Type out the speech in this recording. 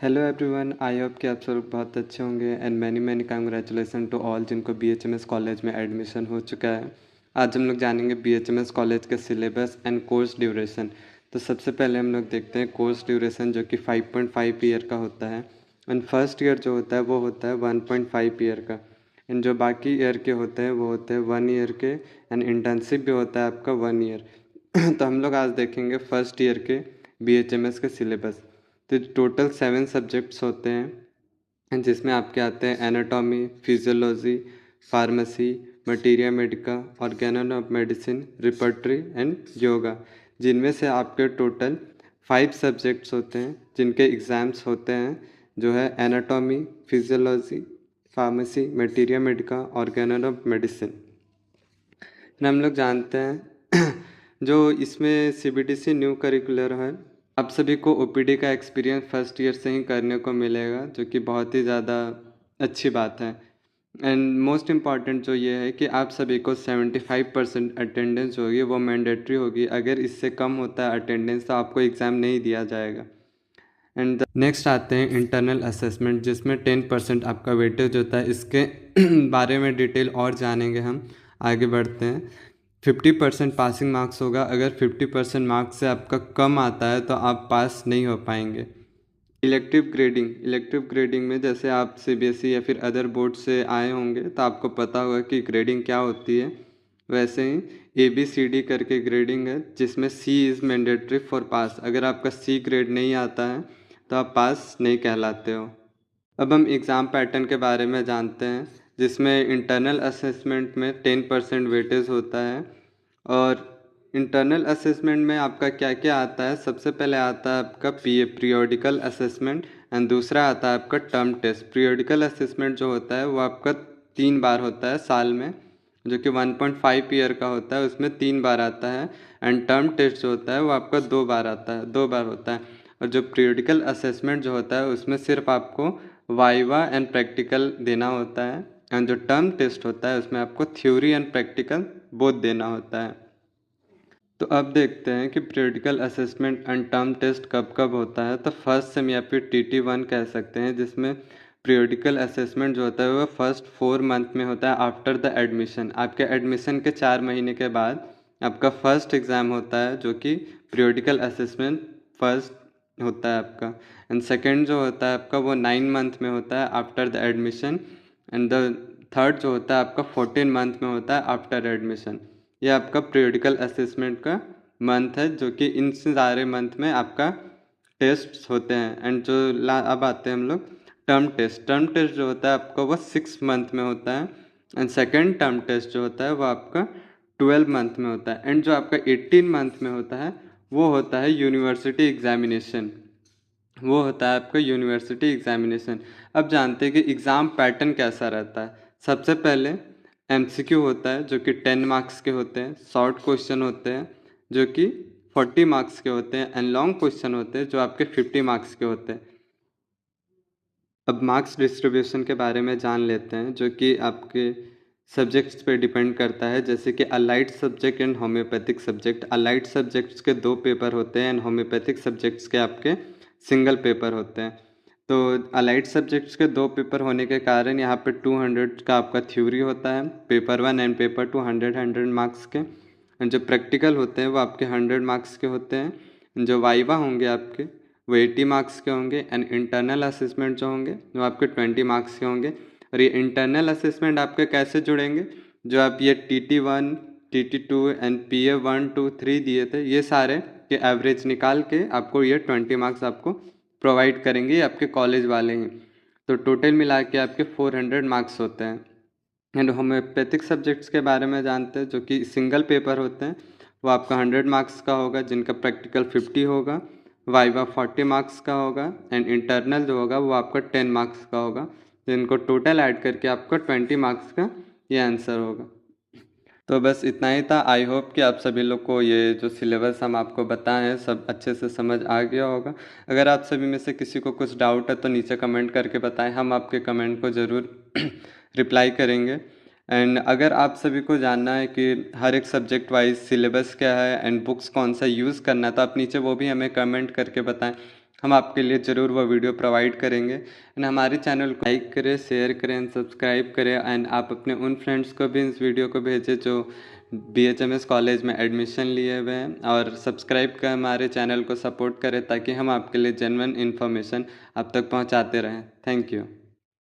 Hello everyone, I hope कि आप सब बहुत अच्छे होंगे and many many congratulation to all जिनको बीएचएमएस कॉलेज में एडमिशन हो चुका है। आज हम लोग जानेंगे बीएचएमएस कॉलेज के सिलेबस एंड कोर्स ड्यूरेशन। तो सबसे पहले हम लोग देखते हैं कोर्स ड्यूरेशन, जो कि 5.5 ईयर का होता है। एंड फर्स्ट ईयर जो होता है वो होता है 1.5 ईयर का। एंड जो बाकी ईयर के होते हैं वो होते हैं 1 ईयर के। एंड इंटर्नशिप भी होता है आपका 1 ईयर। तो हम लोग आज देखेंगे फर्स्ट ईयर के बीएचएमएस के सिलेबस। तो टोटल 7 सब्जेक्ट्स होते हैं, जिसमें आपके आते हैं anatomy, physiology, pharmacy, materia Medica, organelle of medicine, repertory and yoga, जिनमें से आपके टोटल 5 सब्जेक्ट्स होते हैं जिनके एग्ज़ाम्स होते हैं, जो है anatomy, physiology, pharmacy, materia Medica, organelle of medicine. हम लोग जानते हैं जो इसमें सीबीटीसी न्यू करिकुलर है, आप सभी को ओपीडी का एक्सपीरियंस फर्स्ट ईयर से ही करने को मिलेगा, जो कि बहुत ही ज़्यादा अच्छी बात है। एंड मोस्ट इम्पॉर्टेंट जो ये है कि आप सभी को 75% अटेंडेंस होगी, वो मैंडेटरी होगी। अगर इससे कम होता है अटेंडेंस तो आपको एग्ज़ाम नहीं दिया जाएगा। एंड नेक्स्ट आते हैं इंटरनल असेसमेंट, जिसमें 10% आपका वेटेज होता है। इसके बारे में डिटेल और जानेंगे हम, आगे बढ़ते हैं। 50% पासिंग मार्क्स होगा। अगर 50% मार्क्स से आपका कम आता है तो आप पास नहीं हो पाएंगे। इलेक्टिव ग्रेडिंग में जैसे आप सीबीएसई या फिर अदर बोर्ड से आए होंगे तो आपको पता होगा कि ग्रेडिंग क्या होती है। वैसे ही ABCD करके ग्रेडिंग है, जिसमें C इज़ मैंडेटरी फॉर पास। अगर आपका C ग्रेड नहीं आता है तो आप पास नहीं कहलाते हो। अब हम एग्ज़ाम पैटर्न के बारे में जानते हैं, जिसमें इंटरनल असेसमेंट में 10% वेटेज होता है। और इंटरनल असेसमेंट में आपका क्या क्या आता है, सबसे पहले आता है आपका पीरियोडिकल असेसमेंट एंड दूसरा आता है आपका टर्म टेस्ट। पीरियोडिकल असेसमेंट जो होता है वो आपका 3 बार होता है साल में, जो कि 1.5 ईयर का होता है, उसमें 3 बार आता है। एंड टर्म टेस्ट जो होता है वो आपका 2 बार आता है, 2 बार होता है। और जो पीरियोडिकल असेसमेंट जो होता है उसमें सिर्फ आपको वाइवा एंड प्रैक्टिकल देना होता है। एंड जो टर्म टेस्ट होता है उसमें आपको थ्योरी एंड प्रैक्टिकल बोथ देना होता है। तो अब देखते हैं कि periodical assessment and term test कब कब होता है। तो फर्स्ट सेम या फिर TT1 कह सकते हैं, जिसमें पीरियोडिकल असेसमेंट जो होता है वो फर्स्ट 4 मंथ में होता है आफ्टर द एडमिशन। आपके एडमिशन के 4 महीने के बाद आपका फर्स्ट एग्ज़ाम होता है, जो कि पीरियोडिकल असेसमेंट फर्स्ट होता है आपका। एंड सेकेंड जो होता है आपका वो 9 मंथ में होता है after the admission. And the third जो होता है आपका 14 मंथ में होता है आफ्टर एडमिशन। ये आपका पीरियोडिकल असेसमेंट का मंथ है, जो कि इन सारे मंथ में आपका टेस्ट होते हैं। एंड जो अब आते हैं हम लोग टर्म टेस्ट। टर्म टेस्ट जो होता है आपका वो 6 मंथ में होता है। एंड सेकेंड टर्म टेस्ट जो होता है वो आपका 12 मंथ में होता है। एंड जो आपका 18 मंथ में होता है वो होता है यूनिवर्सिटी एग्जामिनेशन। वो होता है आपका यूनिवर्सिटी एग्जामिनेशन। अब जानते हैं कि एग्ज़ाम पैटर्न कैसा रहता है। सबसे पहले MCQ होता है, जो कि 10 मार्क्स के होते हैं। शॉर्ट क्वेश्चन होते हैं जो कि 40 मार्क्स के होते हैं। एंड लॉन्ग क्वेश्चन होते हैं जो आपके 50 मार्क्स के होते हैं। अब मार्क्स डिस्ट्रीब्यूशन के बारे में जान लेते हैं, जो कि आपके सब्जेक्ट्स पे डिपेंड करता है। जैसे कि allied subject and homeopathic subject. Allied subjects के 2 पेपर होते हैं एंड होम्योपैथिक सब्जेक्ट्स के आपके सिंगल पेपर होते हैं। तो अलाइड सब्जेक्ट्स के 2 पेपर होने के कारण यहाँ पे 200 का आपका थ्योरी होता है, पेपर 1 एंड पेपर 2 100 मार्क्स के। एंड जो प्रैक्टिकल होते हैं वो आपके 100 मार्क्स के होते हैं। जो वाइवा होंगे आपके वो 80 मार्क्स के होंगे। एंड इंटरनल असेसमेंट जो होंगे वो आपके 20 मार्क्स के होंगे। और ये इंटरनल असेसमेंट आपके कैसे जुड़ेंगे, जो आप ये TT1, TT2 एंड PA 1 2 3 दिए थे, ये सारे के एवरेज निकाल के आपको ये 20 मार्क्स आपको प्रोवाइड करेंगे आपके कॉलेज वाले ही। तो टोटल मिला के आपके 400 मार्क्स होते हैं। एंड होम्योपैथिक सब्जेक्ट्स के बारे में जानते हैं, जो कि सिंगल पेपर होते हैं। वो आपका 100 मार्क्स का होगा, जिनका प्रैक्टिकल 50 होगा, वाइवा 40 मार्क्स का होगा। एंड इंटरनल जो होगा वो आपका 10 मार्क्स का होगा। जिनको टोटल ऐड करके आपका 20 मार्क्स का ये आंसर होगा। तो बस इतना ही था। आई होप कि आप सभी लोग को ये जो सिलेबस हम आपको बताए हैं सब अच्छे से समझ आ गया होगा। अगर आप सभी में से किसी को कुछ डाउट है तो नीचे कमेंट करके बताएं, हम आपके कमेंट को ज़रूर रिप्लाई करेंगे। एंड अगर आप सभी को जानना है कि हर एक सब्जेक्ट वाइज सिलेबस क्या है एंड बुक्स कौन सा यूज़ करना है, तो आप नीचे वो भी हमें कमेंट करके बताएं। हम आपके लिए ज़रूर वो वीडियो प्रोवाइड करेंगे। एंड हमारे चैनल को लाइक करें, शेयर करें एंड सब्सक्राइब करें। एंड आप अपने उन फ्रेंड्स को भी इस वीडियो को भेजें जो BHMS कॉलेज में एडमिशन लिए हुए हैं, और सब्सक्राइब कर हमारे चैनल को सपोर्ट करें ताकि हम आपके लिए जेन्युइन इन्फॉर्मेशन आप तक पहुंचाते रहें। Thank you.